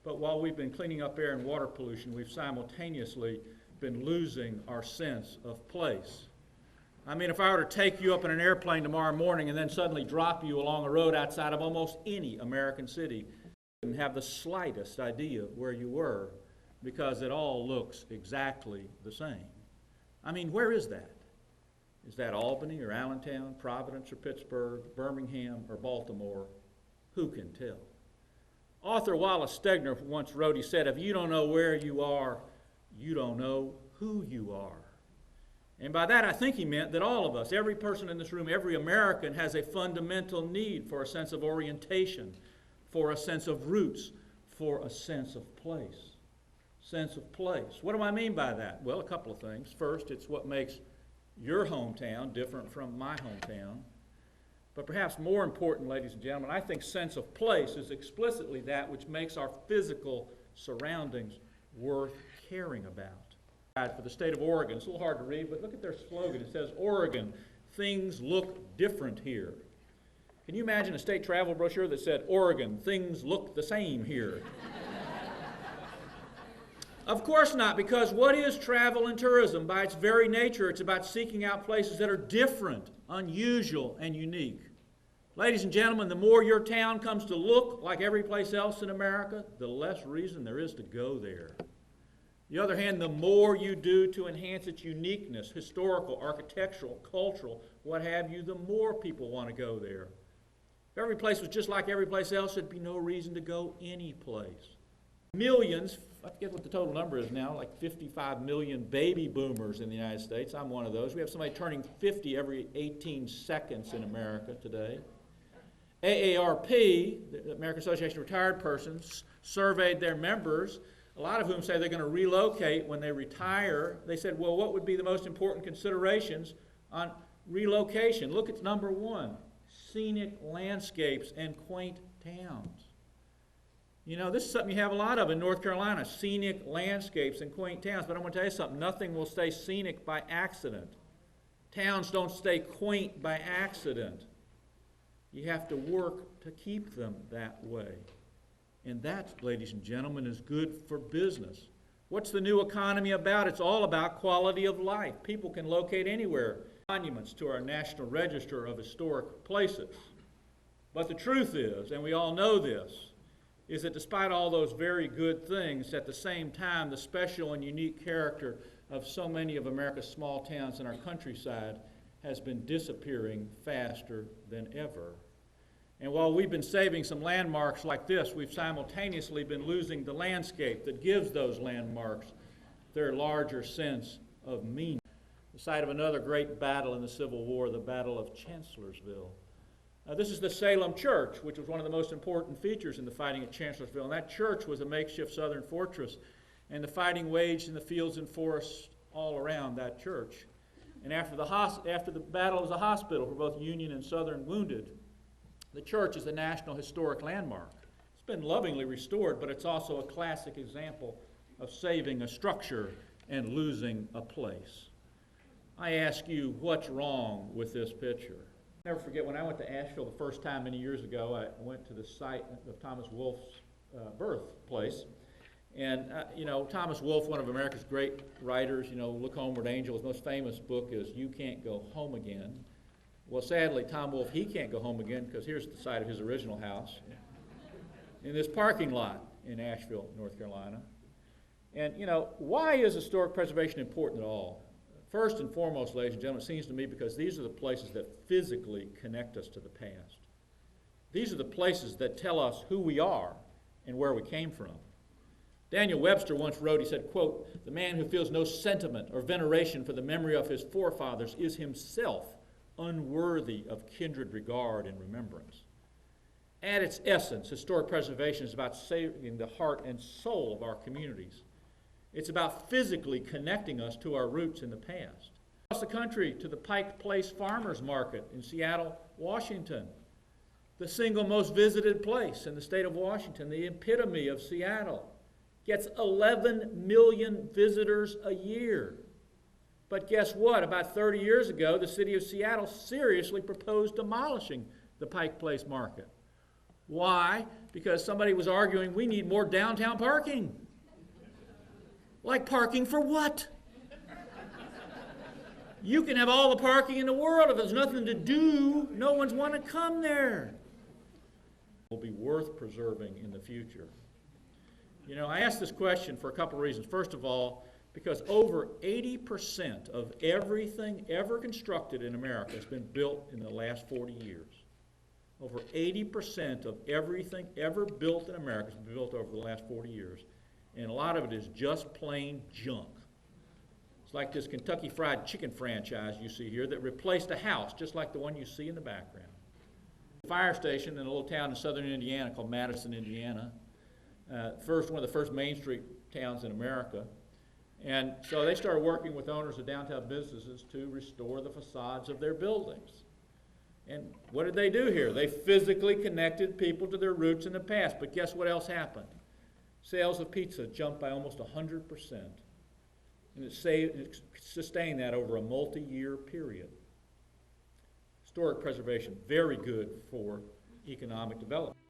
But while we've been cleaning up air and water pollution, we've simultaneously been losing our sense of place. I mean, if I were to take you up in an airplane tomorrow morning and then suddenly drop you along a road outside of almost any American city, you wouldn't have the slightest idea where you were because it all looks exactly the same. I mean, where is that? Is that Albany or Allentown, Providence or Pittsburgh, Birmingham or Baltimore? Who can tell? Author Wallace Stegner once wrote, he said, if you don't know where you are, you don't know who you are. And by that I think he meant that all of us, every person in this room, every American has a fundamental need for a sense of orientation, for a sense of roots, for a sense of place. Sense of place. What do I mean by that? Well, a couple of things. First, it's what makes your hometown different from my hometown. But perhaps more important, ladies and gentlemen, I think sense of place is explicitly that which makes our physical surroundings worth caring about. For the state of Oregon, it's a little hard to read, but look at their slogan. It says, Oregon, things look different here. Can you imagine a state travel brochure that said, Oregon, things look the same here? Of course not, because what is travel and tourism? By its very nature, it's about seeking out places that are different, unusual, and unique. Ladies and gentlemen, the more your town comes to look like every place else in America, the less reason there is to go there. On the other hand, the more you do to enhance its uniqueness, historical, architectural, cultural, what have you, the more people want to go there. If every place was just like every place else, there'd be no reason to go any place. Millions, I forget what the total number is now, like 55 million baby boomers in the United States. I'm one of those. We have somebody turning 50 every 18 seconds in America today. AARP, the American Association of Retired Persons, surveyed their members, a lot of whom say they're going to relocate when they retire. They said, well, what would be the most important considerations on relocation? Look at number one, scenic landscapes and quaint towns. You know, this is something you have a lot of in North Carolina, scenic landscapes and quaint towns. But I'm going to tell you something, nothing will stay scenic by accident. Towns don't stay quaint by accident. You have to work to keep them that way. And that, ladies and gentlemen, is good for business. What's the new economy about? It's all about quality of life. People can locate anywhere. Monuments to our National Register of Historic Places. But the truth is, and we all know this, is that despite all those very good things, at the same time, the special and unique character of so many of America's small towns and our countryside has been disappearing faster than ever. And while we've been saving some landmarks like this, we've simultaneously been losing the landscape that gives those landmarks their larger sense of meaning. The site of another great battle in the Civil War, the Battle of Chancellorsville. This is the Salem Church, which was one of the most important features in the fighting at Chancellorsville. And that church was a makeshift southern fortress, and the fighting waged in the fields and forests all around that church. And after the battle, it was a hospital for both Union and Southern wounded. The church is a National Historic Landmark. It's been lovingly restored, but it's also a classic example of saving a structure and losing a place. I ask you, what's wrong with this picture? I'll never forget when I went to Asheville the first time many years ago. I went to the site of Thomas Wolfe's birthplace. And, Thomas Wolfe, one of America's great writers, Look Homeward Angel, his most famous book is You Can't Go Home Again. Well, sadly, Tom Wolfe, he can't go home again because here's the site of his original house in this parking lot in Asheville, North Carolina. And, why is historic preservation important at all? First and foremost, ladies and gentlemen, it seems to me because these are the places that physically connect us to the past. These are the places that tell us who we are and where we came from. Daniel Webster once wrote, he said, quote, "The man who feels no sentiment or veneration for the memory of his forefathers is himself unworthy of kindred regard and remembrance." At its essence, historic preservation is about saving the heart and soul of our communities. It's about physically connecting us to our roots in the past. Across the country to the Pike Place Farmers Market in Seattle, Washington, the single most visited place in the state of Washington, the epitome of Seattle, gets 11 million visitors a year. But guess what? About 30 years ago, the city of Seattle seriously proposed demolishing the Pike Place Market. Why? Because somebody was arguing we need more downtown parking. Like parking for what? You can have all the parking in the world. If there's nothing to do, no one's want to come there. Will be worth preserving in the future. You know, I ask this question for a couple of reasons. First of all, because over 80% of everything ever constructed in America has been built in the last 40 years. Over 80% of everything ever built in America has been built over the last 40 years. And a lot of it is just plain junk. It's like this Kentucky Fried Chicken franchise you see here that replaced a house, just like the one you see in the background. A fire station in a little town in southern Indiana called Madison, Indiana. One of the first Main Street towns in America. And so they started working with owners of downtown businesses to restore the facades of their buildings. And what did they do here? They physically connected people to their roots in the past. But guess what else happened? Sales of pizza jumped by almost 100%. And it sustained that over a multi-year period. Historic preservation, very good for economic development.